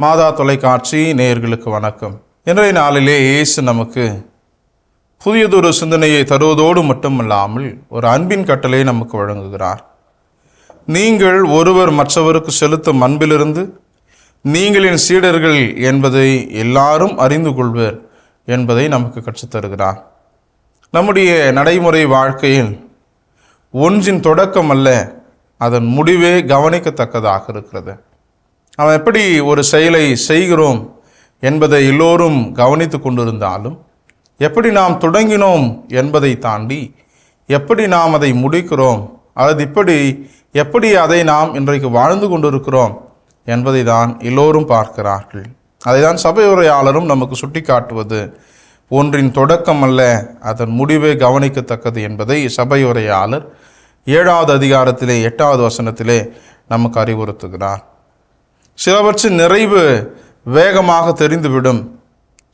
மாதா தொலைக்காட்சி நேயர்களுக்கு வணக்கம். இன்றைய நாளிலே இயேசு நமக்கு புதியதொரு சிந்தனையை தருவதோடு மட்டுமல்லாமல் ஒரு அன்பின் கட்டளை நமக்கு வழங்குகிறார். நீங்கள் ஒருவர் மற்றவருக்கு செலுத்தும் அன்பிலிருந்து நீங்கள் என் சீடர்கள் என்பதை எல்லாரும் அறிந்து கொள்வர் என்பதை நமக்கு கற்றுத்தருகிறார். நம்முடைய நடைமுறை வாழ்க்கையில் ஒன்றின் தொடக்கம் அல்ல, அதன் முடிவே கவனிக்கத்தக்கதாக இருக்கிறது. நாம் எப்படி ஒரு செயலை செய்கிறோம் என்பதை எல்லோரும் கவனித்து கொண்டிருந்தாலும், எப்படி நாம் தொடங்கினோம் என்பதை தாண்டி எப்படி நாம் அதை முடிக்கிறோம், அது எப்படி அதை நாம் இன்றைக்கு வாழ்ந்து கொண்டிருக்கிறோம் என்பதை தான் எல்லோரும் பார்க்கிறார்கள். அதை தான் சபை உரையாளரும் நமக்கு சுட்டி காட்டுவது, ஒன்றின் தொடக்கம் அல்ல, அதன் முடிவே கவனிக்கத்தக்கது என்பதை சபை உரையாளர் 7வது அதிகாரத்திலே 8வது வசனத்திலே நமக்கு அறிவுறுத்துகிறார். சிலவற்றின் நிறைவு வேகமாக தெரிந்துவிடும்,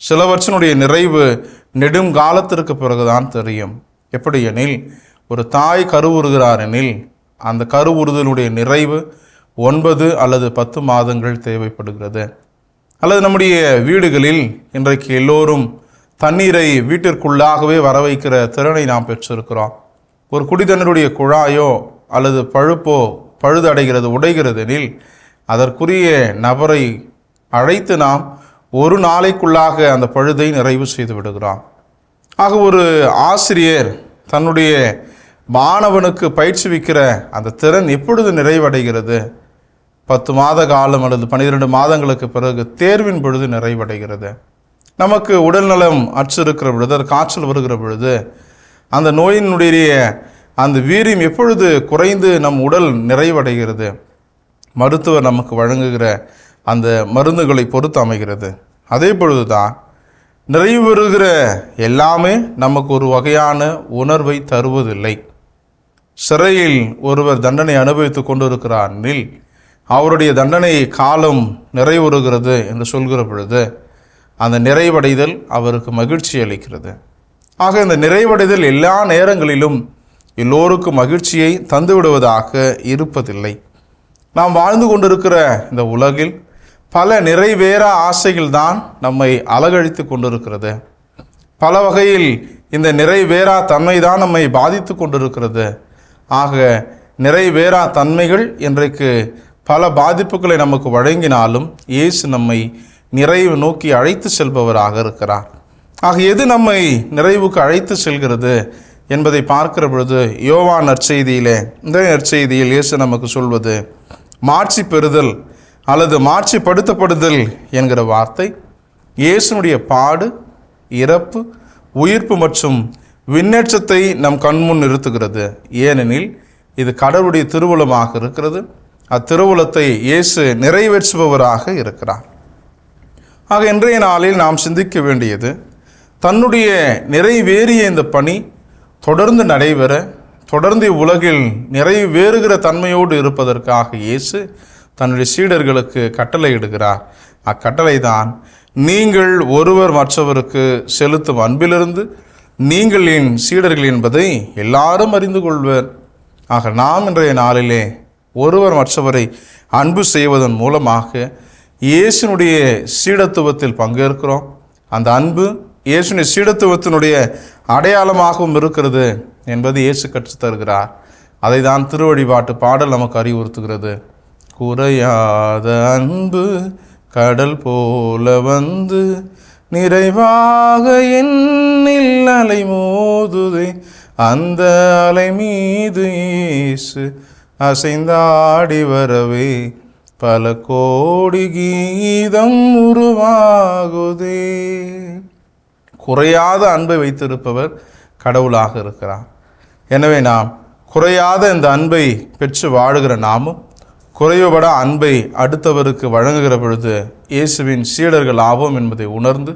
சிலவற்றினுடைய நிறைவு நெடுங்காலத்திற்கு பிறகுதான் தெரியும். எப்படி எனில், ஒரு தாய் கருவுறுகிறார் எனில் அந்த கருவுறுதலுடைய நிறைவு 9 அல்லது 10 மாதங்கள் தேவைப்படுகிறது. அல்லது நம்முடைய வீடுகளில் இன்றைக்கு எல்லோரும் தண்ணீரை வீட்டிற்குள்ளாகவே வர வைக்கிற திறனை நாம் பெற்றிருக்கிறோம். ஒரு குடிதண்ணீருடைய குழாயோ அல்லது பழுப்போ பழுதடைகிறது, உடைகிறது எனில் அதற்குரிய நபரை அழைத்து நாம் ஒரு நாளைக்குள்ளாக அந்த பழுதை நிறைவு செய்து விடுகிறோம். ஆக ஒரு ஆசிரியர் தன்னுடைய மாணவனுக்கு பயிற்சிவிக்கிற அந்த திறன் எப்பொழுது நிறைவடைகிறது? 10 மாத காலம் அல்லது 12 மாதங்களுக்கு பிறகு தேர்வின் பொழுது நிறைவடைகிறது. நமக்கு உடல்நலம் அற்று இருக்கிற பொழுது, காய்ச்சல் வருகிற பொழுது, அந்த நோயினுடைய அந்த வீரியம் எப்பொழுது குறைந்து நம் உடல் நிறைவடைகிறது? மருத்துவர் நமக்கு வழங்குகிற அந்த மருந்துகளை பொறுத்து அமைகிறது. அதே பொழுதுதான் நிறைவு பெறுகிற எல்லாமே நமக்கு ஒரு வகையான உணர்வை தருவதில்லை. சிறையில் ஒருவர் தண்டனை அனுபவித்து கொண்டிருக்கிறார் எனில் அவருடைய தண்டனை காலம் நிறைவுறுகிறது என்று சொல்கிற பொழுது அந்த நிறைவடைதல் அவருக்கு மகிழ்ச்சி அளிக்கிறது. ஆக இந்த நிறைவடைதல் எல்லா நேரங்களிலும் எல்லோருக்கும் மகிழ்ச்சியை தந்துவிடுவதாக இருப்பதில்லை. நாம் வாழ்ந்து கொண்டிருக்கிற இந்த உலகில் பல நிறைவேறா ஆசைகள் தான் நம்மை அலகழித்து கொண்டிருக்கிறது. பல வகையில் இந்த நிறைவேறா தன்மை தான் நம்மை பாதித்து கொண்டிருக்கிறது. ஆக நிறைவேறா தன்மைகள் இன்றைக்கு பல பாதிப்புகளை நமக்கு வழங்கினாலும் இயேசு நம்மை நிறைவு நோக்கி அழைத்து செல்பவராக இருக்கிறார். ஆக எது நம்மை நிறைவுக்கு அழைத்து செல்கிறது என்பதை பார்க்கிற பொழுது யோவான் நற்செய்தியிலே, இந்த நற்செய்தியில் இயேசு நமக்கு சொல்வது, மாட்சி பெறுதல் அல்லது மாட்சிப்படுத்தப்படுதல் என்கிற வார்த்தை இயேசுனுடைய பாடு, இறப்பு, உயிர்ப்பு மற்றும் விண்ணேற்றத்தை நம் கண்முன் நிறுத்துகிறது. ஏனெனில் இது கடவுளுடைய திருவுளமாக இருக்கிறது. அத்திருவுளத்தை இயேசு நிறைவேற்றுபவராக இருக்கிறார். ஆக இன்றைய நாளில் நாம் சிந்திக்க வேண்டியது, தன்னுடைய நிறைவேறிய இந்த பணி தொடர்ந்து நடைபெற, தொடர்ந்து உலகில் நிறைவேறுகிற தன்மையோடு இருப்பதற்காக இயேசு தன்னுடைய சீடர்களுக்கு கட்டளை இடுகிறார். அக்கட்டளை தான், நீங்கள் ஒருவர் மற்றவருக்கு செலுத்தும் அன்பிலிருந்து நீங்கள் என் சீடர்கள் என்பதை எல்லாரும் அறிந்து கொள்வர். ஆக நாம் இன்றைய நாளிலே ஒருவர் மற்றவரை அன்பு செய்வதன் மூலமாக இயேசுனுடைய சீடத்துவத்தில் பங்கேற்கிறோம். அந்த அன்பு இயேசுனுடைய சீடத்துவத்தினுடைய அடையாளமாகவும் இருக்கிறது என்பது இயேசு கற்றுத்தருகிறார். அதை தான் திருவழிபாட்டு பாடல் நமக்கு அறிவுறுத்துகிறது. குறையாத அன்பு கடல் போல வந்து நிறைவாக என்னில் அலை மோதுதே, அந்த அலை மீது இயேசு அசைந்தாடி வரவே பல கோடி கீதம் உருவாகுதே. குறையாத அன்பை வைத்திருப்பவர் கடவுளாக இருக்கிறார். எனவே நாம் குறையாத இந்த அன்பை பெற்று வாழுகிற நாமும் குறைவுபட அன்பை அடுத்தவருக்கு வழங்குகிற பொழுது இயேசுவின் சீடர்கள் ஆவோம் என்பதை உணர்ந்து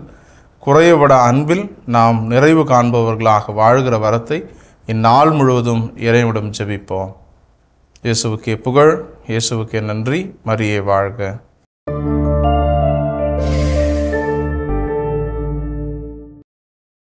குறைவுபட அன்பில் நாம் நிறைவு காண்பவர்களாக வாழ்கிற வரத்தை இந்நாள் முழுவதும் இறைவனிடம் ஜெபிப்போம். இயேசுவுக்கே புகழ், இயேசுவுக்கே நன்றி. மரியே வாழ்க.